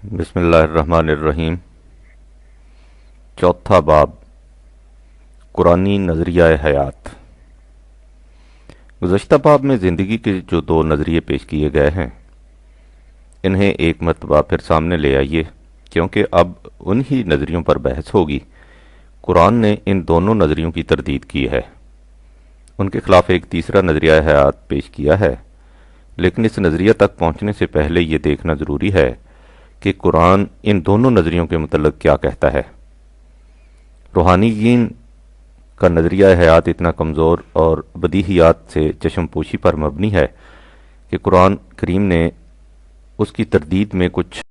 بسم اللہ الرحمن الرحیم۔ چوتھا باب، قرآنی نظریہ حیات۔ گزشتہ باب میں زندگی کے جو دو نظریے پیش کیے گئے ہیں انہیں ایک مرتبہ پھر سامنے لے آئیے، کیونکہ اب انہی نظریوں پر بحث ہوگی۔ قرآن نے ان دونوں نظریوں کی تردید کی ہے، ان کے خلاف ایک تیسرا نظریہ حیات پیش کیا ہے، لیکن اس نظریہ تک پہنچنے سے پہلے یہ دیکھنا ضروری ہے کہ قرآن ان دونوں نظریوں کے متعلق کیا کہتا ہے۔ روحانیین کا نظریہ حیات اتنا کمزور اور بدیہیات سے چشم پوشی پر مبنی ہے کہ قرآن کریم نے اس کی تردید میں کچھ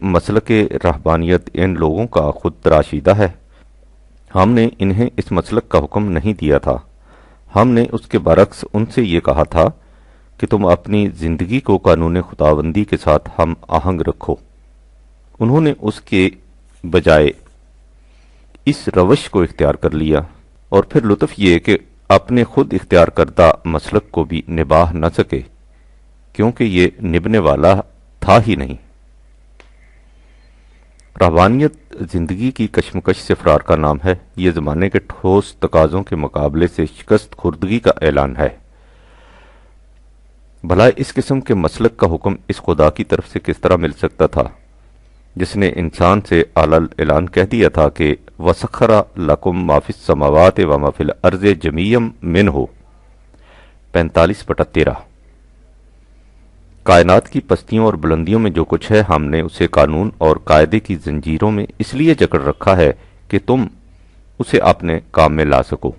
مسلک رہبانیت ان لوگوں کا خود تراشیدہ ہے۔ ہم نے انہیں اس مسلک کا حکم نہیں دیا تھا، ہم نے اس کے برعکس ان سے یہ کہا تھا کہ تم اپنی زندگی کو قانون خداوندی کے ساتھ ہم آہنگ رکھو۔ انہوں نے اس کے بجائے اس روش کو اختیار کر لیا، اور پھر لطف یہ کہ اپنے خود اختیار کردہ مسلک کو بھی نباہ نہ سکے، کیونکہ یہ نبھنے والا تھا ہی نہیں۔ رہبانیت زندگی کی کشمکش سے فرار کا نام ہے، یہ زمانے کے ٹھوس تقاضوں کے مقابلے سے شکست خوردگی کا اعلان ہے۔ بھلا اس قسم کے مسلک کا حکم اس خدا کی طرف سے کس طرح مل سکتا تھا جس نے انسان سے اعلن اعلان کہہ دیا تھا کہ وَسَخَّرَ لَكُم مَّا فِي السَّمَاوَاتِ وَمَا فِي الْأَرْضِ جَمِيعًا مِّنْهُ 45-13۔ کائنات کی پستیوں اور بلندیوں میں جو کچھ ہے ہم نے اسے قانون اور قاعدے کی زنجیروں میں اس لیے جکڑ رکھا ہے کہ تم اسے اپنے کام میں لا سکو۔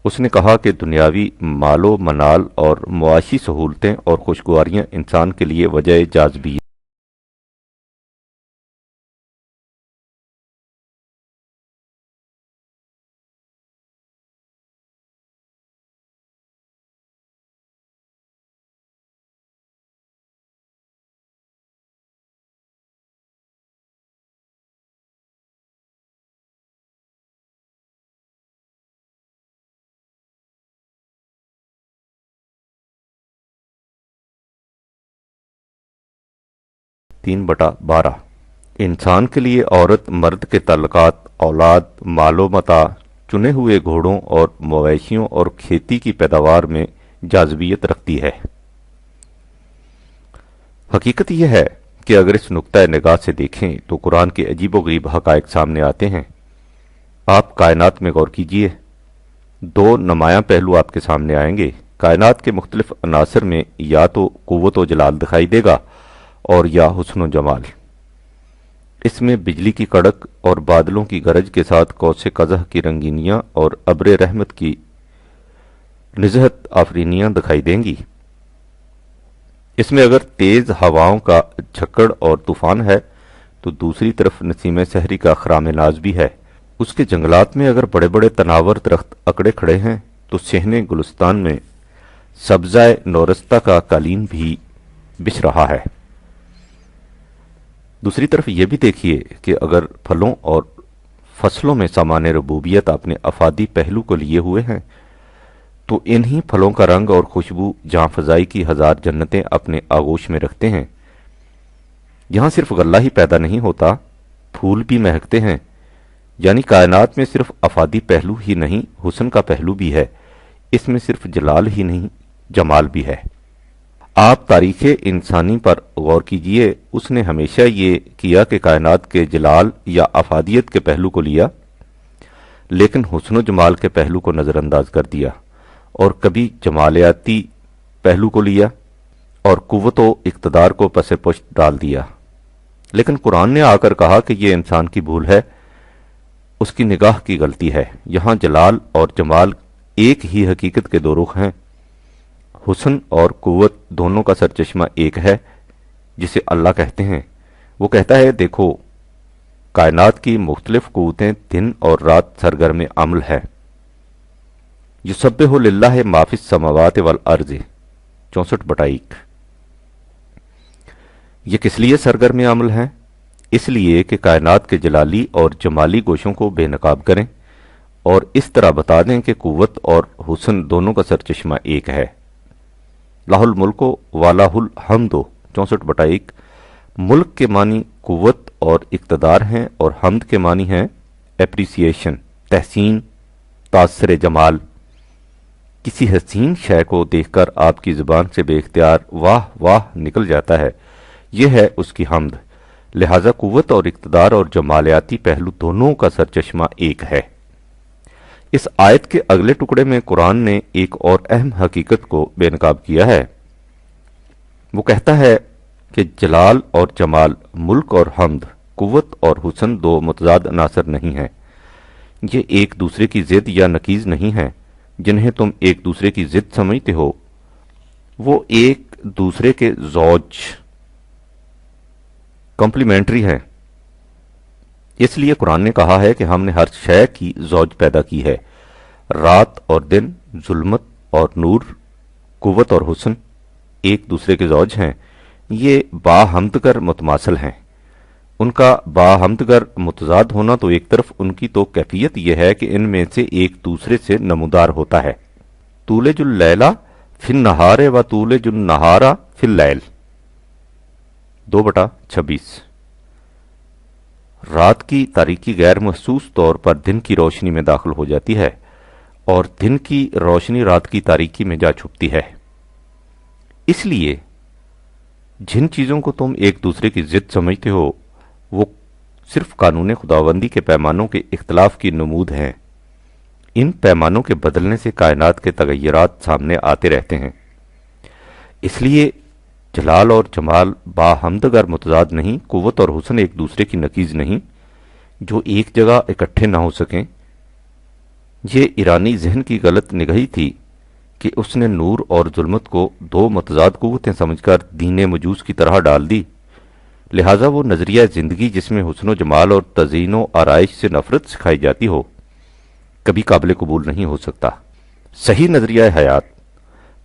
اس نے کہا کہ دنیاوی مال و منال اور معاشی سہولتیں اور خوشگواریاں انسان کے لیے وجہ جاذبیت تین بٹا 12۔ انسان کے لیے عورت مرد کے تعلقات، اولاد، مال و متاع، چنے ہوئے گھوڑوں اور مویشیوں اور کھیتی کی پیداوار میں جاذبیت رکھتی ہے۔ حقیقت یہ ہے کہ اگر اس نقطۂ نگاہ سے دیکھیں تو قرآن کے عجیب و غریب حقائق سامنے آتے ہیں۔ آپ کائنات میں غور کیجئے، دو نمایاں پہلو آپ کے سامنے آئیں گے۔ کائنات کے مختلف عناصر میں یا تو قوت و جلال دکھائی دے گا اور یا حسن و جمال۔ اس میں بجلی کی کڑک اور بادلوں کی گرج کے ساتھ قوس قزح کی رنگینیاں اور ابر رحمت کی نزہت آفرینیاں دکھائی دیں گی۔ اس میں اگر تیز ہواؤں کا جھکڑ اور طوفان ہے تو دوسری طرف نسیم سحری کا خرام ناز بھی ہے۔ اس کے جنگلات میں اگر بڑے بڑے تناور درخت اکڑے کھڑے ہیں تو صحن گلستان میں سبزہ نورستہ کا قالین بھی بچھ رہا ہے۔ دوسری طرف یہ بھی دیکھیے کہ اگر پھلوں اور فصلوں میں سامان ربوبیت اپنے افادی پہلو کو لیے ہوئے ہیں تو انہی پھلوں کا رنگ اور خوشبو جاں فضائی کی ہزار جنتیں اپنے آغوش میں رکھتے ہیں۔ یہاں صرف غلہ ہی پیدا نہیں ہوتا، پھول بھی مہکتے ہیں، یعنی کائنات میں صرف افادی پہلو ہی نہیں، حسن کا پہلو بھی ہے۔ اس میں صرف جلال ہی نہیں، جمال بھی ہے۔ آپ تاریخ انسانی پر غور کیجئے، اس نے ہمیشہ یہ کیا کہ کائنات کے جلال یا افادیت کے پہلو کو لیا، لیکن حسن و جمال کے پہلو کو نظر انداز کر دیا، اور کبھی جمالیاتی پہلو کو لیا اور قوت و اقتدار کو پس پشت ڈال دیا۔ لیکن قرآن نے آ کر کہا کہ یہ انسان کی بھول ہے، اس کی نگاہ کی غلطی ہے۔ یہاں جلال اور جمال ایک ہی حقیقت کے دو رخ ہیں، حسن اور قوت دونوں کا سرچشمہ ایک ہے، جسے اللہ کہتے ہیں، وہ کہتا ہے دیکھو کائنات کی مختلف قوتیں دن اور رات سرگرم عمل ہے۔ یسبح للہ ما فی السماوات والارض 64/1۔ یہ کس لیے سرگرم عمل ہے؟ اس لیے کہ کائنات کے جلالی اور جمالی گوشوں کو بے نقاب کریں اور اس طرح بتا دیں کہ قوت اور حسن دونوں کا سرچشمہ ایک ہے۔ لاہ الملک و لاہ الحمد 64/1۔ ملک کے معنی قوت اور اقتدار ہیں اور حمد کے معنی ہیں اپریسیشن، تحسین، تاثر جمال۔ کسی حسین شے کو دیکھ کر آپ کی زبان سے بے اختیار واہ واہ نکل جاتا ہے، یہ ہے اس کی حمد۔ لہذا قوت اور اقتدار اور جمالیاتی پہلو دونوں کا سرچشمہ ایک ہے۔ اس آیت کے اگلے ٹکڑے میں قرآن نے ایک اور اہم حقیقت کو بے نقاب کیا ہے۔ وہ کہتا ہے کہ جلال اور جمال، ملک اور حمد، قوت اور حسن دو متضاد عناصر نہیں ہیں۔ یہ ایک دوسرے کی ضد یا نقیض نہیں ہیں جنہیں تم ایک دوسرے کی ضد سمجھتے ہو، وہ ایک دوسرے کے زوج، کمپلیمنٹری ہیں۔ اس لیے قرآن نے کہا ہے کہ ہم نے ہر شے کی زوج پیدا کی ہے۔ رات اور دن، ظلمت اور نور، قوت اور حسن ایک دوسرے کے زوج ہیں۔ یہ باہمد گر متماثل ہیں۔ ان کا باہمد گر متضاد ہونا تو ایک طرف، ان کی تو کیفیت یہ ہے کہ ان میں سے ایک دوسرے سے نمودار ہوتا ہے۔ تولج اللیل فی النہار و تولج النہار فی اللیل 2/26۔ رات کی تاریکی غیر محسوس طور پر دن کی روشنی میں داخل ہو جاتی ہے اور دن کی روشنی رات کی تاریکی میں جا چھپتی ہے۔ اس لیے جن چیزوں کو تم ایک دوسرے کی ضد سمجھتے ہو وہ صرف قانون خداوندی کے پیمانوں کے اختلاف کی نمود ہیں۔ ان پیمانوں کے بدلنے سے کائنات کے تغیرات سامنے آتے رہتے ہیں۔ اس لیے جلال اور جمال باہمد گر متضاد نہیں، قوت اور حسن ایک دوسرے کی نقیض نہیں جو ایک جگہ اکٹھے نہ ہو سکیں۔ یہ ایرانی ذہن کی غلط نگہی تھی کہ اس نے نور اور ظلمت کو دو متضاد قوتیں سمجھ کر دین مجوس کی طرح ڈال دی۔ لہٰذا وہ نظریہ زندگی جس میں حسن و جمال اور تزئین و آرائش سے نفرت سکھائی جاتی ہو کبھی قابل قبول نہیں ہو سکتا۔ صحیح نظریہ حیات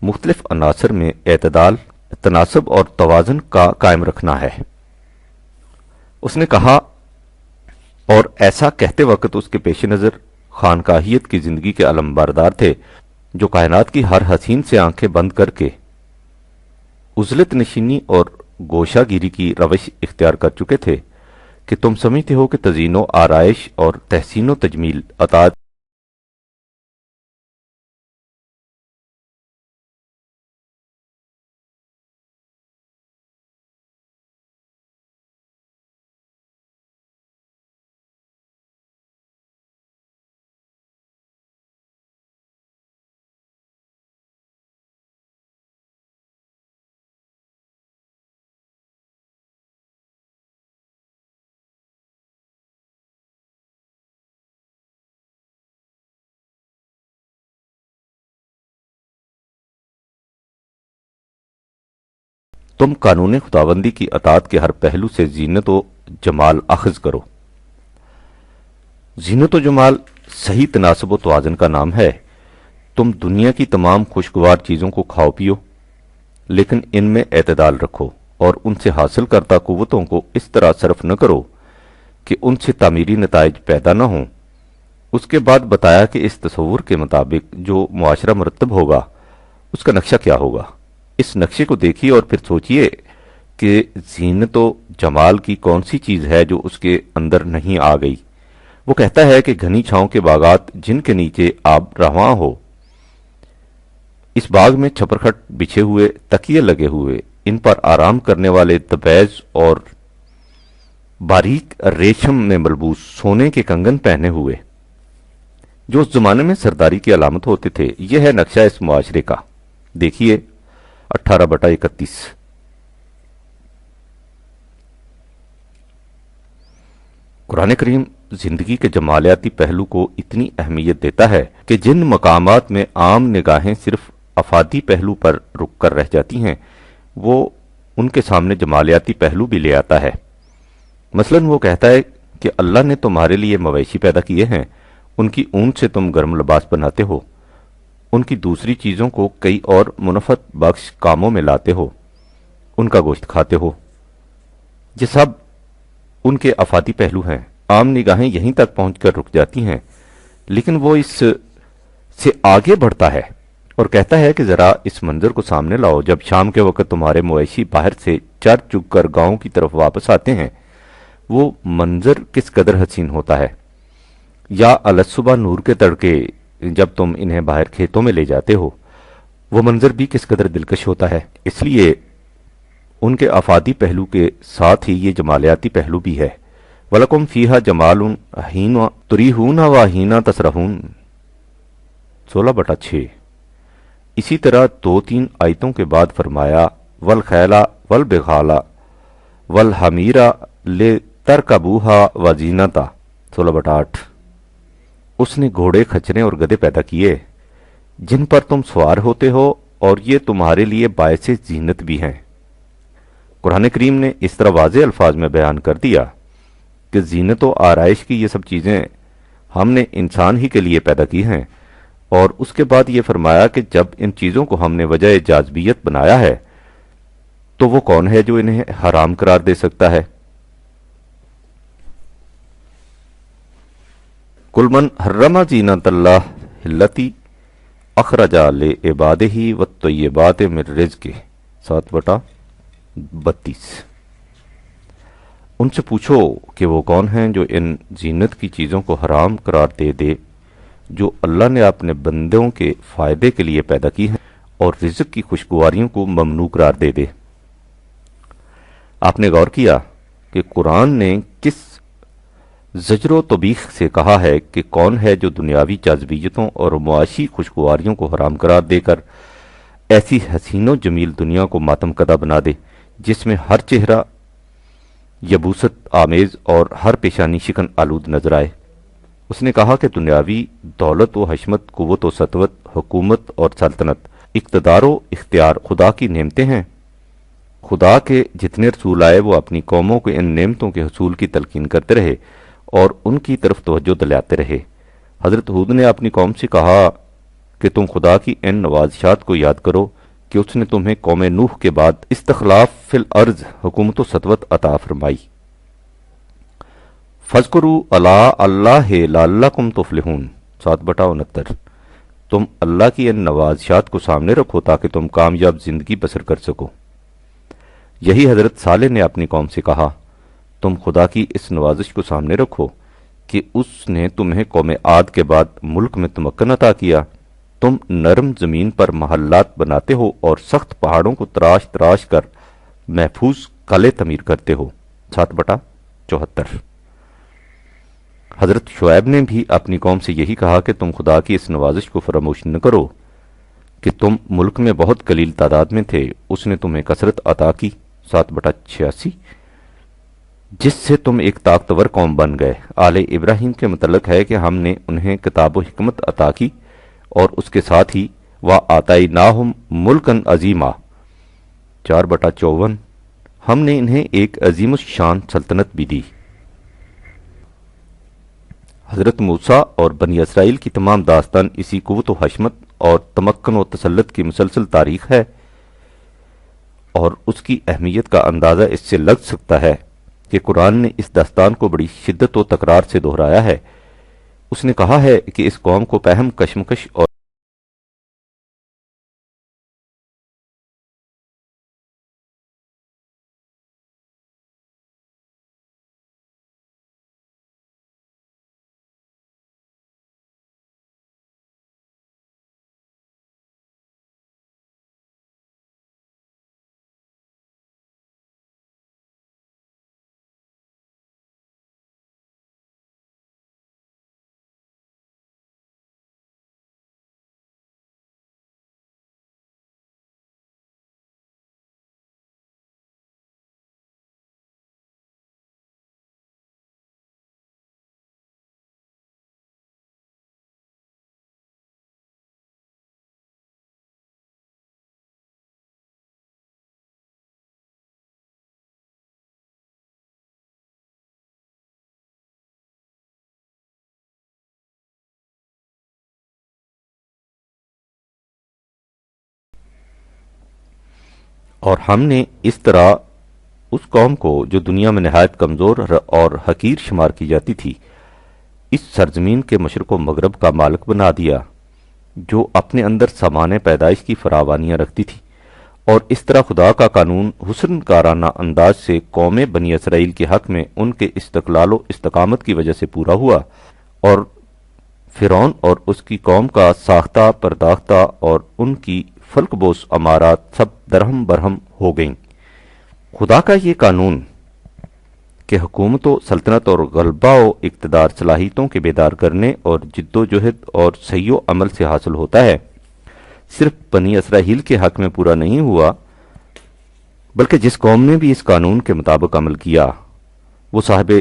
مختلف عناصر میں اعتدال، تناسب اور توازن کا قائم رکھنا ہے۔ اس نے کہا، اور ایسا کہتے وقت اس کے پیش نظر خانقاہیت کی زندگی کے علمبردار تھے جو کائنات کی ہر حسین سے آنکھیں بند کر کے عزلت نشینی اور گوشہ گیری کی روش اختیار کر چکے تھے کہ تم سمجھتے ہو کہ تزئین و آرائش اور تحسین و تجمیل عطا تم قانون خداوندی کی اطاعت کے ہر پہلو سے زینت و جمال اخذ کرو۔ زینت و جمال صحیح تناسب و توازن کا نام ہے۔ تم دنیا کی تمام خوشگوار چیزوں کو کھاؤ پیو، لیکن ان میں اعتدال رکھو اور ان سے حاصل کردہ قوتوں کو اس طرح صرف نہ کرو کہ ان سے تعمیری نتائج پیدا نہ ہوں۔ اس کے بعد بتایا کہ اس تصور کے مطابق جو معاشرہ مرتب ہوگا اس کا نقشہ کیا ہوگا۔ اس نقشے کو دیکھیے اور پھر سوچئے کہ زینت و جمال کی کون سی چیز ہے جو اس کے اندر نہیں آ گئی۔ وہ کہتا ہے کہ گھنی چھاؤں کے باغات جن کے نیچے آپ رواں ہو، اس باغ میں چھپرکھٹ بچھے ہوئے، تکیے لگے ہوئے، ان پر آرام کرنے والے دبیز اور باریک ریشم میں ملبوس سونے کے کنگن پہنے ہوئے، جو اس زمانے میں سرداری کی علامت ہوتے تھے۔ یہ ہے نقشہ اس معاشرے کا۔ دیکھیے 18/31۔ قرآن کریم زندگی کے جمالیاتی پہلو کو اتنی اہمیت دیتا ہے کہ جن مقامات میں عام نگاہیں صرف افادی پہلو پر رک کر رہ جاتی ہیں وہ ان کے سامنے جمالیاتی پہلو بھی لے آتا ہے۔ مثلاً وہ کہتا ہے کہ اللہ نے تمہارے لیے مویشی پیدا کیے ہیں، ان کی اون سے تم گرم لباس بناتے ہو، ان کی دوسری چیزوں کو کئی اور منفعت بخش کاموں میں لاتے ہو، ان کا گوشت کھاتے ہو۔ یہ سب ان کے افادی پہلو ہیں۔ عام نگاہیں یہیں تک پہنچ کر رک جاتی ہیں، لیکن وہ اس سے آگے بڑھتا ہے اور کہتا ہے کہ ذرا اس منظر کو سامنے لاؤ جب شام کے وقت تمہارے مویشی باہر سے چر چگ کر گاؤں کی طرف واپس آتے ہیں۔ وہ منظر کس قدر حسین ہوتا ہے۔ یا الصبح نور کے تڑکے جب تم انہیں باہر کھیتوں میں لے جاتے ہو، وہ منظر بھی کس قدر دلکش ہوتا ہے۔ اس لیے ان کے افادی پہلو کے ساتھ ہی یہ جمالیاتی پہلو بھی ہے۔ وَلَكُمْ فِيهَا جَمَالٌ حِينَ تُرِيحُونَ وَحِينَ تَسْرَحُونَ 16/6۔ اسی طرح دو تین آیتوں کے بعد فرمایا وَالْخَيْلَ وَالْبِغَالَ وَالْحَمِيرَ لِتَرْكَبُوهَا وَزِينَةً 16/8۔ اس نے گھوڑے، کھچریں اور گدھے پیدا کیے جن پر تم سوار ہوتے ہو، اور یہ تمہارے لیے باعث زینت بھی ہیں۔ قرآن کریم نے اس طرح واضح الفاظ میں بیان کر دیا کہ زینت و آرائش کی یہ سب چیزیں ہم نے انسان ہی کے لیے پیدا کی ہیں، اور اس کے بعد یہ فرمایا کہ جب ان چیزوں کو ہم نے وجہ جاذبیت بنایا ہے تو وہ کون ہے جو انہیں حرام قرار دے سکتا ہے؟ قُلْ مَنْ حَرَّمَ زِینَتَ اللَّهِ الَّتِی اخرج لعبادہ والطیبات من رزقہ 7/32۔ ان سے پوچھو کہ وہ کون ہیں جو ان زینت کی چیزوں کو حرام قرار دے دے جو اللہ نے اپنے بندوں کے فائدے کے لیے پیدا کی ہیں، اور رزق کی خوشگواریوں کو ممنوع قرار دے دے۔ آپ نے غور کیا کہ قرآن نے کس زجر و توبیخ سے کہا ہے کہ کون ہے جو دنیاوی جاذبیتوں اور معاشی خوشگواریوں کو حرام قرار دے کر ایسی حسین و جمیل دنیا کو ماتم کدہ بنا دے جس میں ہر چہرہ یبوست آمیز اور ہر پیشانی شکن آلود نظر آئے۔ اس نے کہا کہ دنیاوی دولت و حشمت، قوت و سطوت، حکومت اور سلطنت، اقتدار و اختیار خدا کی نعمتیں ہیں۔ خدا کے جتنے رسول آئے وہ اپنی قوموں کو ان نعمتوں کے حصول کی تلقین کرتے رہے اور ان کی طرف توجہ دلاتے رہے۔ حضرت ہود نے اپنی قوم سے کہا کہ تم خدا کی ان نوازشات کو یاد کرو کہ اس نے تمہیں قوم نوح کے بعد استخلاف فی الارض، حکومت و سطوت عطا فرمائی۔ فَاذْكُرُوا آلاء اللَّهِ لَعَلَّكُمْ تُفْلِحُونَ 7/69۔ تم اللہ کی ان نوازشات کو سامنے رکھو تاکہ تم کامیاب زندگی بسر کر سکو۔ یہی حضرت صالح نے اپنی قوم سے کہا، تم خدا کی اس نوازش کو سامنے رکھو کہ اس نے تمہیں قوم عاد کے بعد ملک میں تمکن عطا کیا۔ تم نرم زمین پر محلات بناتے ہو اور سخت پہاڑوں کو تراش تراش کر محفوظ قلعے تعمیر کرتے ہو۔ 7/74۔ حضرت شعیب نے بھی اپنی قوم سے یہی کہا کہ تم خدا کی اس نوازش کو فراموش نہ کرو کہ تم ملک میں بہت قلیل تعداد میں تھے، اس نے تمہیں کثرت عطا کی۔ 7/86۔ جس سے تم ایک طاقتور قوم بن گئے۔ آل ابراہیم کے متعلق ہے کہ ہم نے انہیں کتاب و حکمت عطا کی اور اس کے ساتھ ہی وَآتَيْنَاهُمْ مُلْكًا عَظِيمًا 4/54۔ ہم نے انہیں ایک عظیم الشان سلطنت بھی دی۔ حضرت موسیٰ اور بنی اسرائیل کی تمام داستان اسی قوت و حشمت اور تمکن و تسلط کی مسلسل تاریخ ہے، اور اس کی اہمیت کا اندازہ اس سے لگ سکتا ہے کہ قرآن نے اس داستان کو بڑی شدت و تکرار سے دہرایا ہے۔ اس نے کہا ہے کہ اس قوم کو پہم، کشمکش اور اور ہم نے اس طرح اس قوم کو جو دنیا میں نہایت کمزور اور حقیر شمار کی جاتی تھی اس سرزمین کے مشرق و مغرب کا مالک بنا دیا، جو اپنے اندر سامان پیدائش کی فراوانیاں رکھتی تھی، اور اس طرح خدا کا قانون حسن کارانہ انداز سے قوم بنی اسرائیل کے حق میں ان کے استقلال و استقامت کی وجہ سے پورا ہوا، اور فرعون اور اس کی قوم کا ساختہ پرداختہ اور ان کی فلک بوس امارات سب درہم برہم ہو گئیں۔ خدا کا یہ قانون کہ حکومت و سلطنت اور غلبہ و اقتدار صلاحیتوں کے بیدار کرنے اور جد و جہد اور سعی و عمل سے حاصل ہوتا ہے، صرف بنی اسرائیل کے حق میں پورا نہیں ہوا، بلکہ جس قوم نے بھی اس قانون کے مطابق عمل کیا وہ صاحب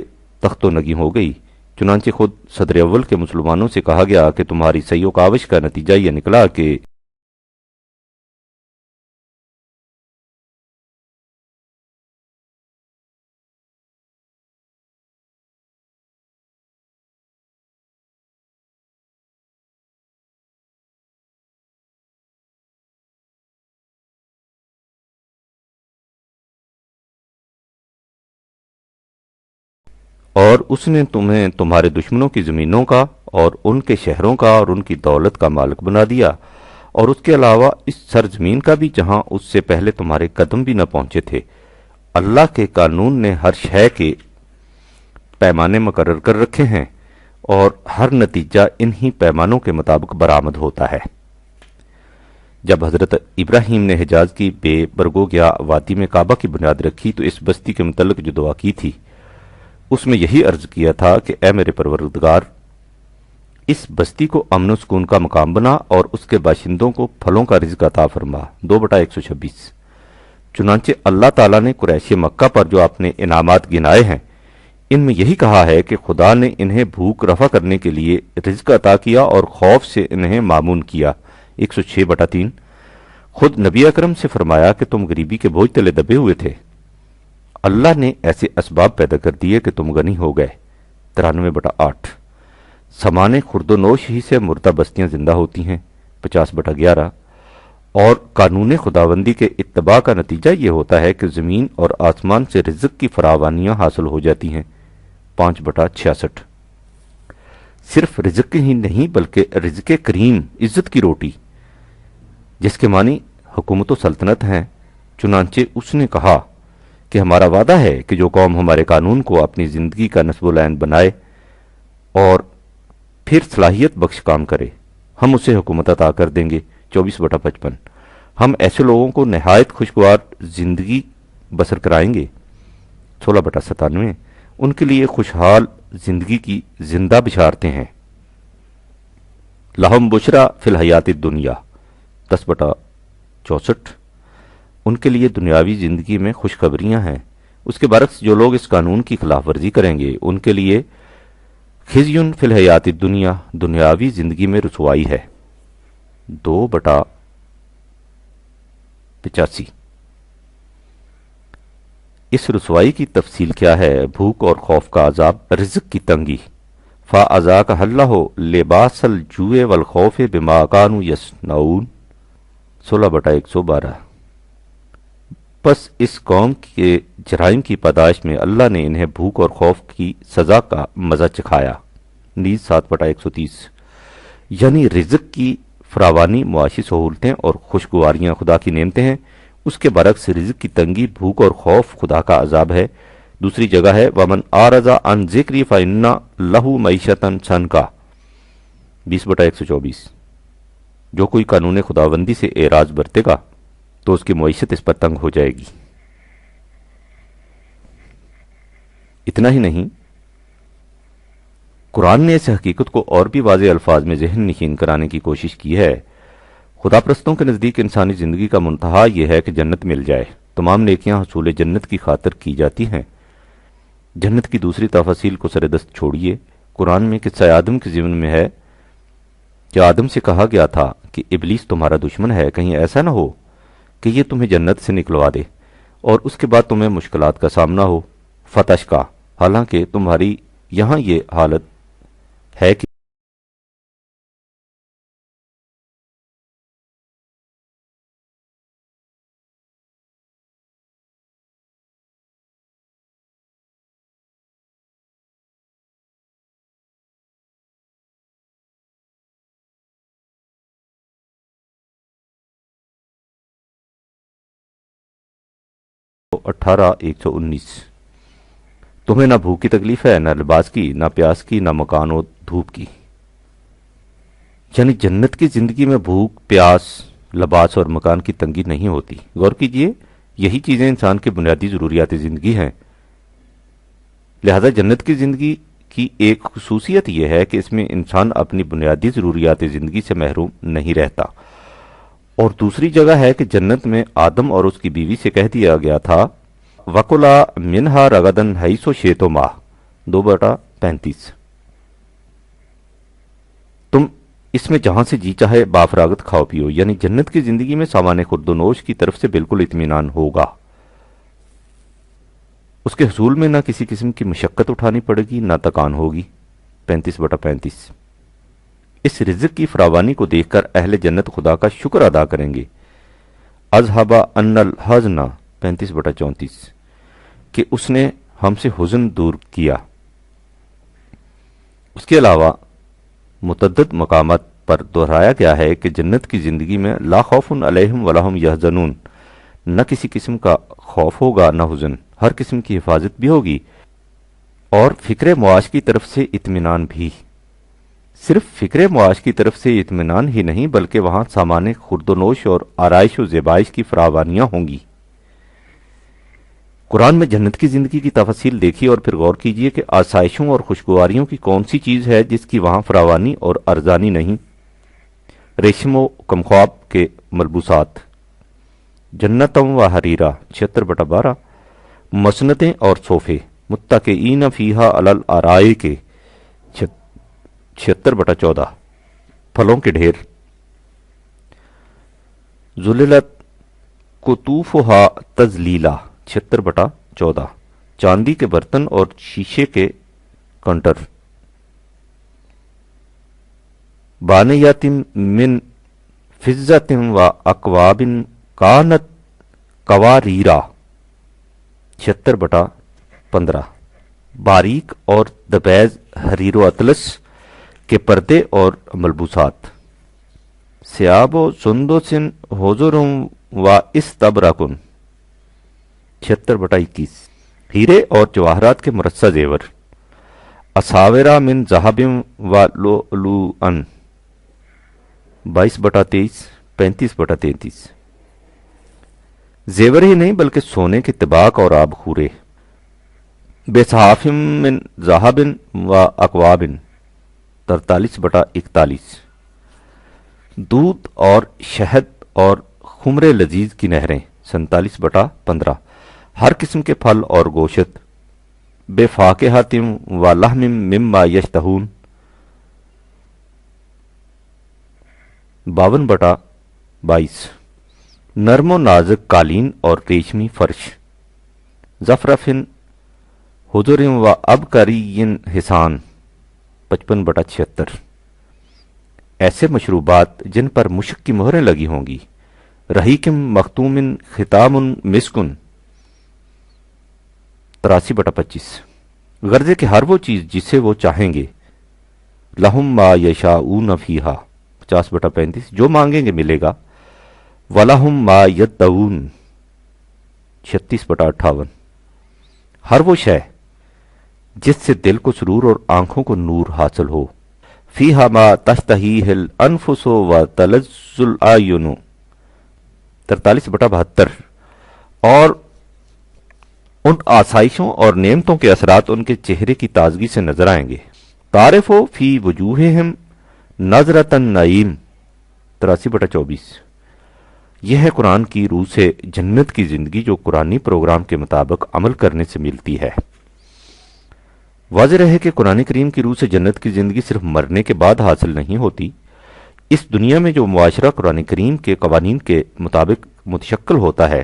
تخت و نگی ہو گئی۔ چنانچہ خود صدر اول کے مسلمانوں سے کہا گیا کہ تمہاری سعی و کاوش کا نتیجہ یہ نکلا کہ اور اس نے تمہیں تمہارے دشمنوں کی زمینوں کا اور ان کے شہروں کا اور ان کی دولت کا مالک بنا دیا، اور اس کے علاوہ اس سرزمین کا بھی جہاں اس سے پہلے تمہارے قدم بھی نہ پہنچے تھے۔ اللہ کے قانون نے ہر شے کے پیمانے مقرر کر رکھے ہیں، اور ہر نتیجہ انہی پیمانوں کے مطابق برآمد ہوتا ہے۔ جب حضرت ابراہیم نے حجاز کی بے برگوگیا وادی میں کعبہ کی بنیاد رکھی تو اس بستی کے متعلق جو دعا کی تھی اس میں یہی عرض کیا تھا کہ اے میرے پروردگار، اس بستی کو امن و سکون کا مقام بنا اور اس کے باشندوں کو پھلوں کا رزق عطا فرما۔ 2/126۔ چنانچہ اللہ تعالیٰ نے قریش مکہ پر جو اپنے انعامات گنائے ہیں ان میں یہی کہا ہے کہ خدا نے انہیں بھوک رفع کرنے کے لیے رزق عطا کیا اور خوف سے انہیں معمون کیا۔ 106/3۔ خود نبی اکرم سے فرمایا کہ تم غریبی کے بوجھ تلے دبے ہوئے تھے، اللہ نے ایسے اسباب پیدا کر دیے کہ تم غنی ہو گئے۔ 93/8۔ سامان خرد و نوش ہی سے مردہ بستیاں زندہ ہوتی ہیں۔ 50/11۔ اور قانون خداوندی کے اتباع کا نتیجہ یہ ہوتا ہے کہ زمین اور آسمان سے رزق کی فراوانیاں حاصل ہو جاتی ہیں۔ 5/66۔ صرف رزق ہی نہیں بلکہ رزق کریم، عزت کی روٹی، جس کے معنی حکومت و سلطنت ہیں۔ چنانچہ اس نے کہا کہ ہمارا وعدہ ہے کہ جو قوم ہمارے قانون کو اپنی زندگی کا نصب العین بنائے اور پھر صلاحیت بخش کام کرے ہم اسے حکومت عطا کر دیں گے۔ 24/55۔ ہم ایسے لوگوں کو نہایت خوشگوار زندگی بسر کرائیں گے۔ 16/97۔ ان کے لیے خوشحال زندگی کی زندہ بشارتیں ہیں۔ لہم بشرا فی الحیات الدنیا۔ 10/64۔ ان کے لیے دنیاوی زندگی میں خوشخبریاں ہیں۔ اس کے برعکس جو لوگ اس قانون کی خلاف ورزی کریں گے ان کے لیے خزیٌ فی الحیات الدنیا، دنیاوی زندگی میں رسوائی ہے۔ 2/85۔ اس رسوائی کی تفصیل کیا ہے؟ بھوک اور خوف کا عذاب، رزق کی تنگی۔ فَأَذَاقَهَا اللَّهُ لِبَاسَ الْجُوعِ وَالْخَوْفِ بِمَا كَانُوا يَصْنَعُونَ۔ 16/112۔ پس اس قوم کے جرائم کی پاداش میں اللہ نے انہیں بھوک اور خوف کی سزا کا مزہ چکھایا۔ نیز 7/130۔ یعنی رزق کی فراوانی معاشی سہولتیں اور خوشگواریاں خدا کی نعمتیں ہیں، اس کے برعکس رزق کی تنگی، بھوک اور خوف خدا کا عذاب ہے۔ دوسری جگہ ہے وَمَنْ أَعْرَضَ عَنْ ذِكْرِي فَإِنَّ لَهُ مَعِيشَةً ضَنْكًا۔ 20/124۔ جو کوئی قانون خداوندی سے اعراض برتے گا تو اس کی معیشت اس پر تنگ ہو جائے گی۔ اتنا ہی نہیں، قرآن نے اس حقیقت کو اور بھی واضح الفاظ میں ذہن نشین کرانے کی کوشش کی ہے۔ خدا پرستوں کے نزدیک انسانی زندگی کا منتہا یہ ہے کہ جنت مل جائے۔ تمام نیکیاں حصول جنت کی خاطر کی جاتی ہیں۔ جنت کی دوسری تفاصیل کو سر دست چھوڑیے، قرآن میں قصہ آدم کے ضمن میں ہے کہ آدم سے کہا گیا تھا کہ ابلیس تمہارا دشمن ہے، کہیں ایسا نہ ہو کہ یہ تمہیں جنت سے نکلوا دے اور اس کے بعد تمہیں مشکلات کا سامنا ہو۔ فتشقا، حالانکہ تمہاری یہاں یہ حالت ہے کہ 18:119۔ تمہیں نہ بھوک کی تکلیف ہے، نہ لباس کی، نہ پیاس کی، نہ مکان و دھوپ کی۔ یعنی جنت کی زندگی میں بھوک، پیاس، لباس اور مکان کی تنگی نہیں ہوتی۔ غور کیجئے، یہی چیزیں انسان کے بنیادی ضروریات زندگی ہیں۔ لہذا جنت کی زندگی کی ایک خصوصیت یہ ہے کہ اس میں انسان اپنی بنیادی ضروریات زندگی سے محروم نہیں رہتا۔ اور دوسری جگہ ہے کہ جنت میں آدم اور اس کی بیوی سے کہہ دیا گیا تھا وَكُلَا مِنْهَا رَغَدًا حَيْثُ شِئْتُمَا، 2:35۔ تم اس میں جہاں سے جی چاہے بافراغت کھاؤ پیو، یعنی جنت کی زندگی میں سامان خورد و نوش کی طرف سے بالکل اطمینان ہوگا۔ اس کے حصول میں نہ کسی قسم کی مشقت اٹھانی پڑے گی، نہ تکان ہوگی، 35/35۔ اس رزق کی فراوانی کو دیکھ کر اہل جنت خدا کا شکر ادا کریں گے۔ اذهب عنا الحزن، 35/34، کہ اس نے ہم سے حزن دور کیا۔ اس کے علاوہ متعدد مقامات پر دہرایا گیا ہے کہ جنت کی زندگی میں لا خوف علیہم ولا هم یحزنون، نہ کسی قسم کا خوف ہوگا نہ حزن، ہر قسم کی حفاظت بھی ہوگی اور فکر معاش کی طرف سے اطمینان بھی۔ صرف فکر معاش کی طرف سے اطمینان ہی نہیں بلکہ وہاں سامان خورد و نوش اور آرائش و زیبائش کی فراوانیاں ہوں گی۔ قرآن میں جنت کی زندگی کی تفاصیل دیکھیے اور پھر غور کیجئے کہ آسائشوں اور خوشگواریوں کی کون سی چیز ہے جس کی وہاں فراوانی اور ارزانی نہیں۔ ریشم و کمخواب کے ملبوسات، جنتم و حریرہ، 76/12، مسنتیں اور صوفے، متکئین فیہا علی الارائک، 76/14، پھلوں کے ڈھیر، ذللت قطوفہا تذلیلا، 76/14، چاندی کے برتن اور شیشے کے کنٹر، بانیات من فضت و اکواب کانت قواریرا، 76/15، باریک اور دبیز حریر و اطلس کے پردے اور ملبوسات، سیاب و سندس حضر و استبرقن، 76/21، ہیرے اور جواہرات کے مرصع زیور، اساورا من ذہب و لؤلؤا، 22/23، 35/33، زیور ہی نہیں بلکہ سونے کے طباق اور آب خورے، بصحاف من ذہب و اکواب، 43/41، دودھ اور شہد اور خمر لذیذ کی نہریں، 47/15، ہر قسم کے پھل اور گوشت، بے فاکہۃ و لحم مما یشتہون، 52/22، نرم و نازک قالین اور ریشمی فرش، زفرفن حضر و ابکری حسان، 55/76، ایسے مشروبات جن پر مشک کی مہریں لگی ہوں گی، رحیق مختوم ختام مسکن، 83/25، غرضے کہ ہر وہ چیز جسے وہ چاہیں گے، لہم ما یشاؤون فیہا، 50/35، جو مانگیں گے ملے گا، وَلَهُمْ مَا يَدَّعُونَ، 36/58، ہر وہ شے جس سے دل کو سرور اور آنکھوں کو نور حاصل ہو، فیہا ما تشتہیہ الانفس وتلذ الاعین، 43/72، اور ان آسائشوں اور نعمتوں کے اثرات ان کے چہرے کی تازگی سے نظر آئیں گے، تعرف فی وجوہہم نظرۃ النعیم، 83/24۔ یہ ہے قرآن کی روح سے جنت کی زندگی جو قرآنی پروگرام کے مطابق عمل کرنے سے ملتی ہے۔ واضح رہے کہ قرآن کریم کی روح سے جنت کی زندگی صرف مرنے کے بعد حاصل نہیں ہوتی۔ اس دنیا میں جو معاشرہ قرآن کریم کے قوانین کے مطابق متشکل ہوتا ہے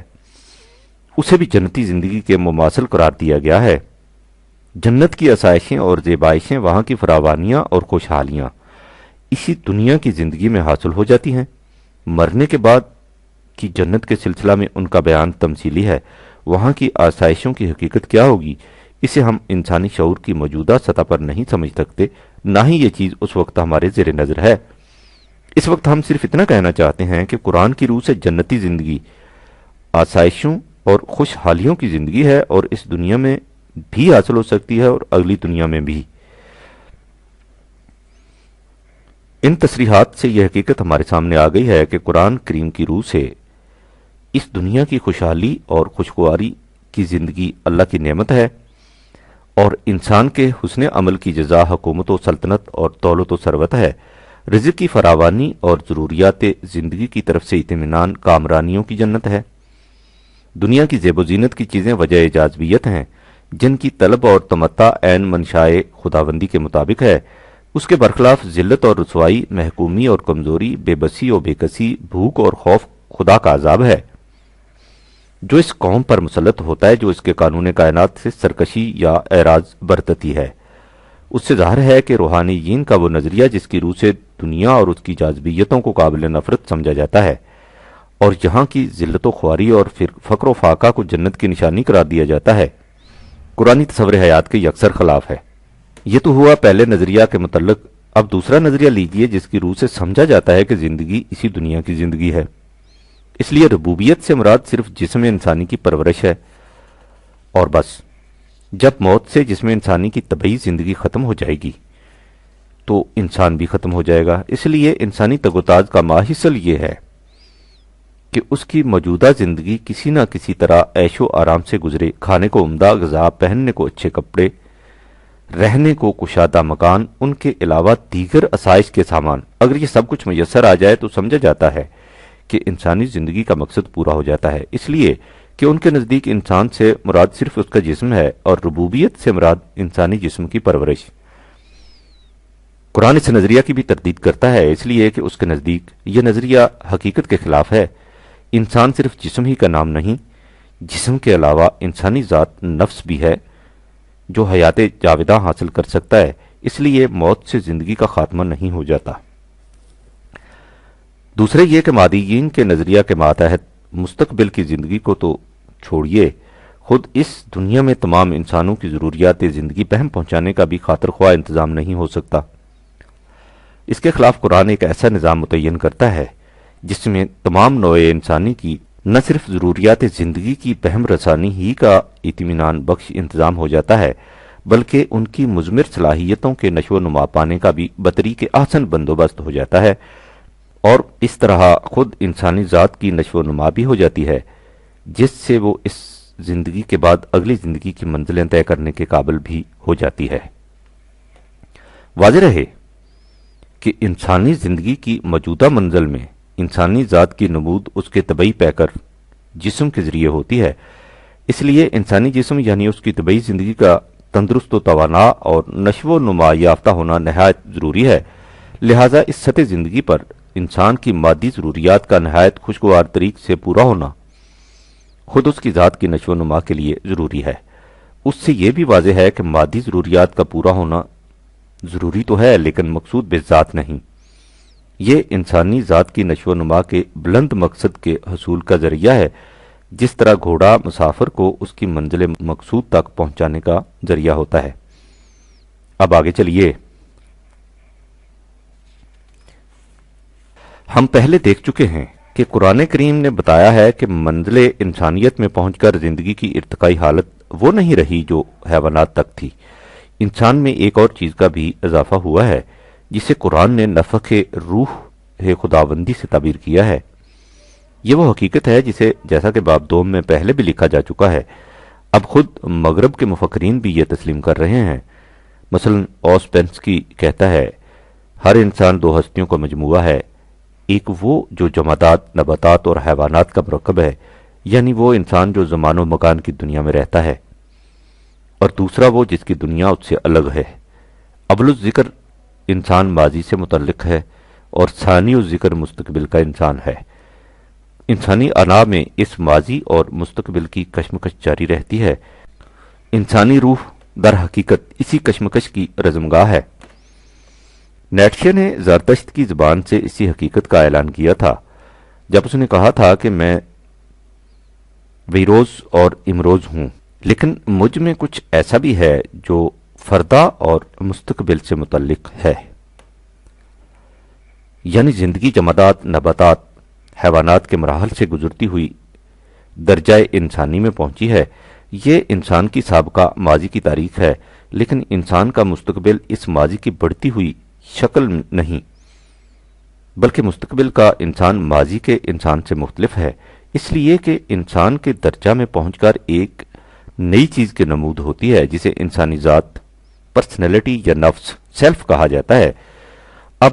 اسے بھی جنتی زندگی کے مماثل قرار دیا گیا ہے۔ جنت کی آسائشیں اور زیبائشیں، وہاں کی فراوانیاں اور خوشحالیاں اسی دنیا کی زندگی میں حاصل ہو جاتی ہیں۔ مرنے کے بعد کی جنت کے سلسلہ میں ان کا بیان تمثیلی ہے۔ وہاں کی آسائشوں کی حقیقت کیا ہوگی اسے ہم انسانی شعور کی موجودہ سطح پر نہیں سمجھ سکتے، نہ ہی یہ چیز اس وقت ہمارے زیر نظر ہے۔ اس وقت ہم صرف اتنا کہنا چاہتے ہیں کہ قرآن کی روح سے جنتی زندگی آسائشوں اور خوشحالیوں کی زندگی ہے، اور اس دنیا میں بھی حاصل ہو سکتی ہے اور اگلی دنیا میں بھی۔ ان تصریحات سے یہ حقیقت ہمارے سامنے آ گئی ہے کہ قرآن کریم کی روح سے اس دنیا کی خوشحالی اور خوشگواری کی زندگی اللہ کی نعمت ہے، اور انسان کے حسن عمل کی جزا حکومت و سلطنت اور دولت و ثروت ہے۔ رزق کی فراوانی اور ضروریات زندگی کی طرف سے اطمینان کامرانیوں کی جنت ہے۔ دنیا کی زیب و زینت کی چیزیں وجہ جاذبیت ہیں، جن کی طلب اور تمتع عین منشائے خداوندی کے مطابق ہے۔ اس کے برخلاف ذلت اور رسوائی، محکومی اور کمزوری، بے بسی اور بے کسی، بھوک اور خوف خدا کا عذاب ہے جو اس قوم پر مسلط ہوتا ہے جو اس کے قانون کائنات سے سرکشی یا اعراض برتتی ہے۔ اس سے ظاہر ہے کہ روحانیین کا وہ نظریہ جس کی روح سے دنیا اور اس کی جاذبیتوں کو قابل نفرت سمجھا جاتا ہے، اور جہاں کی ذلت و خواری اور فقر و فاقہ کو جنت کی نشانی قرار دیا جاتا ہے، قرآنی تصور حیات کے یکسر خلاف ہے۔ یہ تو ہوا پہلے نظریہ کے متعلق، اب دوسرا نظریہ لیجئے جس کی روح سے سمجھا جاتا ہے کہ زندگی اسی دنیا کی زندگی ہے۔ اس لیے ربوبیت سے مراد صرف جسم انسانی کی پرورش ہے اور بس۔ جب موت سے جسم انسانی کی طبعی زندگی ختم ہو جائے گی تو انسان بھی ختم ہو جائے گا۔ اس لیے انسانی تگ و تاز کا ماحصل یہ ہے کہ اس کی موجودہ زندگی کسی نہ کسی طرح عیش و آرام سے گزرے، کھانے کو عمدہ غذا، پہننے کو اچھے کپڑے، رہنے کو کشادہ مکان، ان کے علاوہ دیگر آسائش کے سامان۔ اگر یہ سب کچھ میسر آ جائے تو سمجھا جاتا ہے کہ انسانی زندگی کا مقصد پورا ہو جاتا ہے، اس لیے کہ ان کے نزدیک انسان سے مراد صرف اس کا جسم ہے اور ربوبیت سے مراد انسانی جسم کی پرورش۔ قرآن اس نظریہ کی بھی تردید کرتا ہے، اس لیے کہ اس کے نزدیک یہ نظریہ حقیقت کے خلاف ہے۔ انسان صرف جسم ہی کا نام نہیں، جسم کے علاوہ انسانی ذات نفس بھی ہے جو حیات جاوداں حاصل کر سکتا ہے، اس لیے موت سے زندگی کا خاتمہ نہیں ہو جاتا۔ دوسرے یہ کہ مادیین کے نظریہ کے ماتحت مستقبل کی زندگی کو تو چھوڑیے، خود اس دنیا میں تمام انسانوں کی ضروریات زندگی پہم پہنچانے کا بھی خاطر خواہ انتظام نہیں ہو سکتا۔ اس کے خلاف قرآن ایک ایسا نظام متعین کرتا ہے جس میں تمام نوع انسانی کی نہ صرف ضروریات زندگی کی بہم رسانی ہی کا اطمینان بخش انتظام ہو جاتا ہے، بلکہ ان کی مضمر صلاحیتوں کے نشو و نما پانے کا بھی بطریق احسن بندوبست ہو جاتا ہے، اور اس طرح خود انسانی ذات کی نشو و نما بھی ہو جاتی ہے، جس سے وہ اس زندگی کے بعد اگلی زندگی کی منزلیں طے کرنے کے قابل بھی ہو جاتی ہے۔ واضح رہے کہ انسانی زندگی کی موجودہ منزل میں انسانی ذات کی نمود اس کے طبعی پیکر جسم کے ذریعے ہوتی ہے، اس لیے انسانی جسم یعنی اس کی طبعی زندگی کا تندرست و توانا اور نشو و نما یافتہ ہونا نہایت ضروری ہے۔ لہذا اس سطح زندگی پر انسان کی مادی ضروریات کا نہایت خوشگوار طریق سے پورا ہونا خود اس کی ذات کی نشو و نما کے لیے ضروری ہے۔ اس سے یہ بھی واضح ہے کہ مادی ضروریات کا پورا ہونا ضروری تو ہے لیکن مقصود بذات نہیں، یہ انسانی ذات کی نشو و نما کے بلند مقصد کے حصول کا ذریعہ ہے، جس طرح گھوڑا مسافر کو اس کی منزل مقصود تک پہنچانے کا ذریعہ ہوتا ہے۔ اب آگے چلیے، ہم پہلے دیکھ چکے ہیں کہ قرآن کریم نے بتایا ہے کہ منزل انسانیت میں پہنچ کر زندگی کی ارتقائی حالت وہ نہیں رہی جو حیوانات تک تھی۔ انسان میں ایک اور چیز کا بھی اضافہ ہوا ہے جسے قرآن نے نفخ روح خداوندی سے تعبیر کیا ہے۔ یہ وہ حقیقت ہے جسے جیسا کہ باب دوم میں پہلے بھی لکھا جا چکا ہے، اب خود مغرب کے مفکرین بھی یہ تسلیم کر رہے ہیں۔ مثلا اوسپینسکی کہتا ہے، ہر انسان دو ہستیوں کا مجموعہ ہے، ایک وہ جو جمادات، نباتات اور حیوانات کا مرکب ہے، یعنی وہ انسان جو زمان و مکان کی دنیا میں رہتا ہے، اور دوسرا وہ جس کی دنیا اس سے الگ ہے۔ اول الذکر انسان ماضی سے متعلق ہے اور ثانی الذکر مستقبل کا انسان ہے۔ انسانی انا میں اس ماضی اور مستقبل کی کشمکش جاری رہتی ہے۔ انسانی روح در حقیقت اسی کشمکش کی رزمگاہ ہے۔ نیٹشے نے زرتشت کی زبان سے اسی حقیقت کا اعلان کیا تھا جب اس نے کہا تھا کہ میں ویروز اور امروز ہوں، لیکن مجھ میں کچھ ایسا بھی ہے جو فردا اور مستقبل سے متعلق ہے، یعنی زندگی جمادات، نباتات، حیوانات کے مراحل سے گزرتی ہوئی درجہ انسانی میں پہنچی ہے، یہ انسان کی سابقہ ماضی کی تاریخ ہے، لیکن انسان کا مستقبل اس ماضی کی بڑھتی ہوئی شکل نہیں، بلکہ مستقبل کا انسان ماضی کے انسان سے مختلف ہے، اس لیے کہ انسان کے درجہ میں پہنچ کر ایک نئی چیز کی نمود ہوتی ہے جسے انسانی ذات، پرسنالٹی یا نفس، سیلف کہا جاتا ہے۔ اب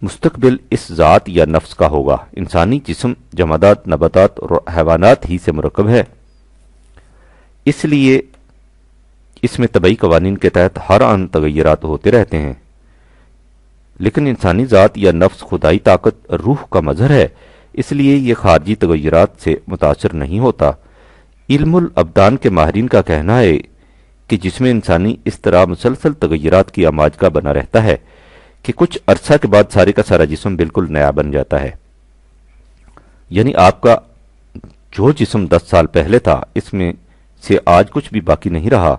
مستقبل اس ذات یا نفس کا ہوگا۔ انسانی جسم جمادات، نباتات اور حیوانات ہی سے مرکب ہے، اس لیے اس میں طبعی قوانین کے تحت ہر آن تغیرات ہوتے رہتے ہیں، لیکن انسانی ذات یا نفس خدائی طاقت، روح کا مظہر ہے، اس لیے یہ خارجی تغیرات سے متاثر نہیں ہوتا۔ علم الابدان کے ماہرین کا کہنا ہے کہ جسم انسانی اس طرح مسلسل تغیرات کی آماج کا بنا رہتا ہے کہ کچھ عرصہ کے بعد سارے کا سارا جسم بالکل نیا بن جاتا ہے۔ یعنی آپ کا جو جسم 10 سال پہلے تھا، اس میں سے آج کچھ بھی باقی نہیں رہا۔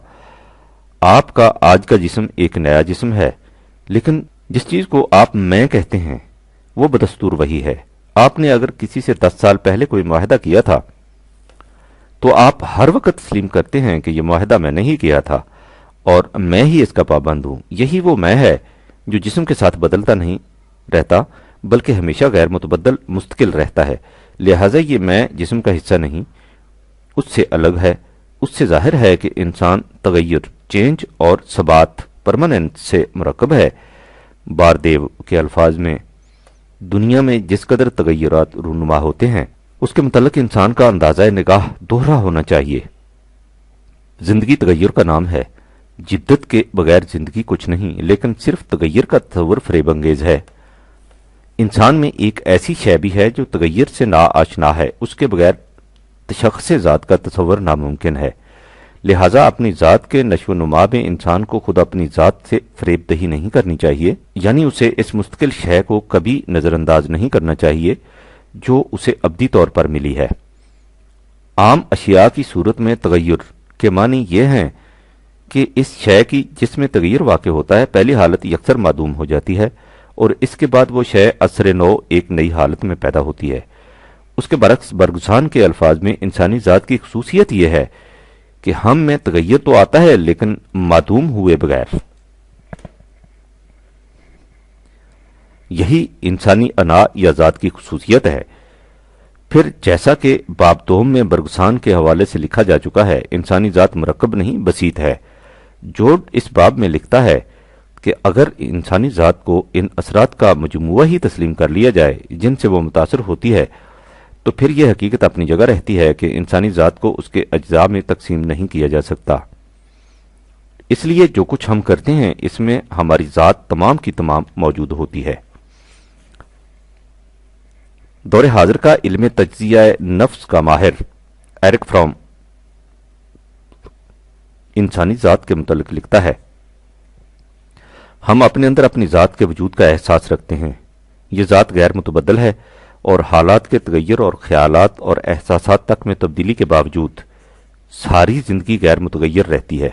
آپ کا آج کا جسم ایک نیا جسم ہے، لیکن جس چیز کو آپ میں کہتے ہیں وہ بدستور وہی ہے۔ آپ نے اگر کسی سے 10 سال پہلے کوئی معاہدہ کیا تھا تو آپ ہر وقت تسلیم کرتے ہیں کہ یہ معاہدہ میں نے ہی کیا تھا اور میں ہی اس کا پابند ہوں۔ یہی وہ میں ہے جو جسم کے ساتھ بدلتا نہیں رہتا بلکہ ہمیشہ غیر متبدل مستقل رہتا ہے۔ لہٰذا یہ میں جسم کا حصہ نہیں، اس سے الگ ہے۔ اس سے ظاہر ہے کہ انسان تغیر، چینج اور ثبات، پرماننٹ سے مرکب ہے۔ باردیو کے الفاظ میں دنیا میں جس قدر تغیرات رونما ہوتے ہیں اس کے متعلق انسان کا اندازہ نگاہ دوہرا ہونا چاہیے۔ زندگی تغیر کا نام ہے۔ جدت کے بغیر زندگی کچھ نہیں، لیکن صرف تغیر کا تصور فریب انگیز ہے۔ انسان میں ایک ایسی شے بھی ہے جو تغیر سے نا آشنا ہے، اس کے بغیر تشخص ذات کا تصور ناممکن ہے۔ لہٰذا اپنی ذات کے نشو و نما میں انسان کو خود اپنی ذات سے فریب دہی نہیں کرنی چاہیے، یعنی اسے اس مستقل شے کو کبھی نظر انداز نہیں کرنا چاہیے جو اسے ابدی طور پر ملی ہے۔ عام اشیاء کی صورت میں تغیر کے معنی یہ ہیں کہ اس شے کی جس میں تغیر واقع ہوتا ہے پہلی حالت یکسر معدوم ہو جاتی ہے اور اس کے بعد وہ شے اثر نو ایک نئی حالت میں پیدا ہوتی ہے۔ اس کے برعکس برگزان کے الفاظ میں انسانی ذات کی خصوصیت یہ ہے کہ ہم میں تغیر تو آتا ہے لیکن معدوم ہوئے بغیر۔ یہی انسانی انا یا ذات کی خصوصیت ہے۔ پھر جیسا کہ باب دوم میں برگزان کے حوالے سے لکھا جا چکا ہے، انسانی ذات مرکب نہیں بسیط ہے۔ جوڈ اس باب میں لکھتا ہے کہ اگر انسانی ذات کو ان اثرات کا مجموعہ ہی تسلیم کر لیا جائے جن سے وہ متاثر ہوتی ہے تو پھر یہ حقیقت اپنی جگہ رہتی ہے کہ انسانی ذات کو اس کے اجزاء میں تقسیم نہیں کیا جا سکتا۔ اس لیے جو کچھ ہم کرتے ہیں اس میں ہماری ذات تمام کی تمام موجود ہوتی ہے۔ دور حاضر کا علم تجزیہ نفس کا ماہر ایرک فرام انسانی ذات کے متعلق لکھتا ہے، ہم اپنے اندر اپنی ذات کے وجود کا احساس رکھتے ہیں۔ یہ ذات غیر متبدل ہے اور حالات کے تغیر اور خیالات اور احساسات تک میں تبدیلی کے باوجود ساری زندگی غیر متغیر رہتی ہے۔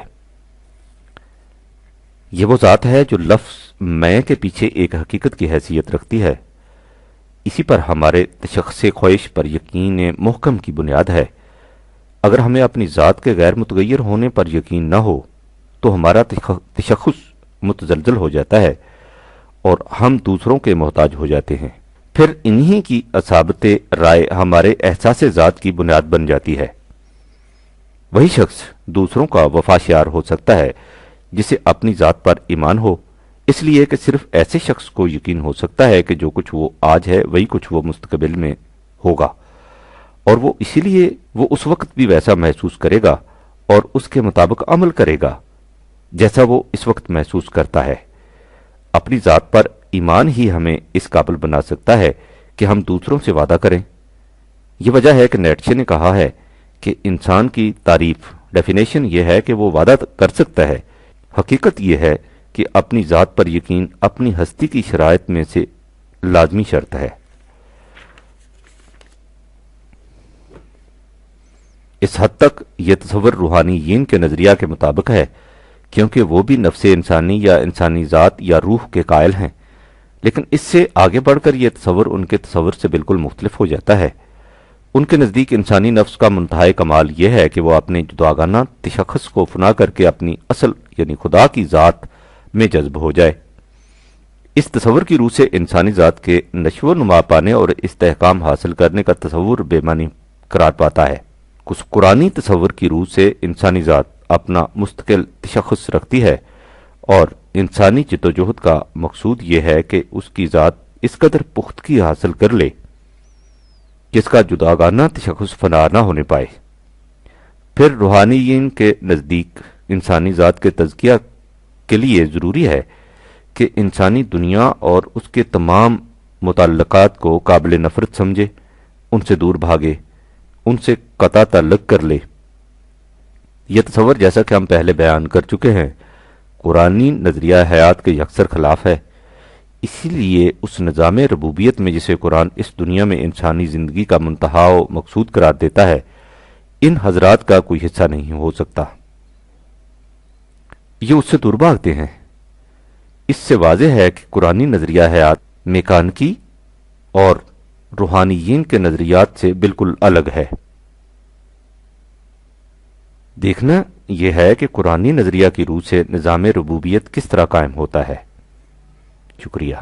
یہ وہ ذات ہے جو لفظ میں کے پیچھے ایک حقیقت کی حیثیت رکھتی ہے۔ اسی پر ہمارے تشخص خواہش پر یقین محکم کی بنیاد ہے۔ اگر ہمیں اپنی ذات کے غیر متغیر ہونے پر یقین نہ ہو تو ہمارا تشخص متزلزل ہو جاتا ہے اور ہم دوسروں کے محتاج ہو جاتے ہیں۔ پھر انہی کی اصابت رائے ہمارے احساس ذات کی بنیاد بن جاتی ہے۔ وہی شخص دوسروں کا وفاشیار ہو سکتا ہے جسے اپنی ذات پر ایمان ہو، اس لیے کہ صرف ایسے شخص کو یقین ہو سکتا ہے کہ جو کچھ وہ آج ہے وہی کچھ وہ مستقبل میں ہوگا، اور وہ اسی لیے وہ اس وقت بھی ویسا محسوس کرے گا اور اس کے مطابق عمل کرے گا جیسا وہ اس وقت محسوس کرتا ہے۔ اپنی ذات پر ایمان ہی ہمیں اس قابل بنا سکتا ہے کہ ہم دوسروں سے وعدہ کریں۔ یہ وجہ ہے کہ نیٹشے نے کہا ہے کہ انسان کی تعریف، ڈیفینیشن یہ ہے کہ وہ وعدہ کر سکتا ہے۔ حقیقت یہ ہے کہ اپنی ذات پر یقین اپنی ہستی کی شرائط میں سے لازمی شرط ہے۔ اس حد تک یہ تصور روحانیین کے نظریہ کے مطابق ہے کیونکہ وہ بھی نفس انسانی یا انسانی ذات یا روح کے قائل ہیں، لیکن اس سے آگے بڑھ کر یہ تصور ان کے تصور سے بالکل مختلف ہو جاتا ہے۔ ان کے نزدیک انسانی نفس کا منتہائی کمال یہ ہے کہ وہ اپنے جداگانہ تشخص کو فنا کر کے اپنی اصل یعنی خدا کی ذات میں جذب ہو جائے۔ اس تصور کی روح سے انسانی ذات کے نشو و نما پانے اور استحکام حاصل کرنے کا تصور بے معنی قرار پاتا ہے۔ قرآنی تصور کی روح سے انسانی ذات اپنا مستقل تشخص رکھتی ہے، اور انسانی جدوجہد کا مقصود یہ ہے کہ اس کی ذات اس قدر پختگی حاصل کر لے کہ اس کا جداگانہ تشخص فنا نہ ہونے پائے۔ پھر روحانیین کے نزدیک انسانی ذات کے تزکیہ کے لیے ضروری ہے کہ انسانی دنیا اور اس کے تمام متعلقات کو قابل نفرت سمجھے، ان سے دور بھاگے، ان سے قطع تعلق کر لے۔ یہ تصور، جیسا کہ ہم پہلے بیان کر چکے ہیں، قرآنی نظریہ حیات کے یکسر خلاف ہے۔ اسی لیے اس نظام ربوبیت میں جسے قرآن اس دنیا میں انسانی زندگی کا منتہا و مقصود قرار دیتا ہے، ان حضرات کا کوئی حصہ نہیں ہو سکتا۔ یہ اس سے دور بھاگتے ہیں۔ اس سے واضح ہے کہ قرآنی نظریہ حیات میکانکی اور روحانیین کے نظریات سے بالکل الگ ہے۔ دیکھنا یہ ہے کہ قرآنی نظریہ کی روح سے نظام ربوبیت کس طرح قائم ہوتا ہے۔ شکریہ۔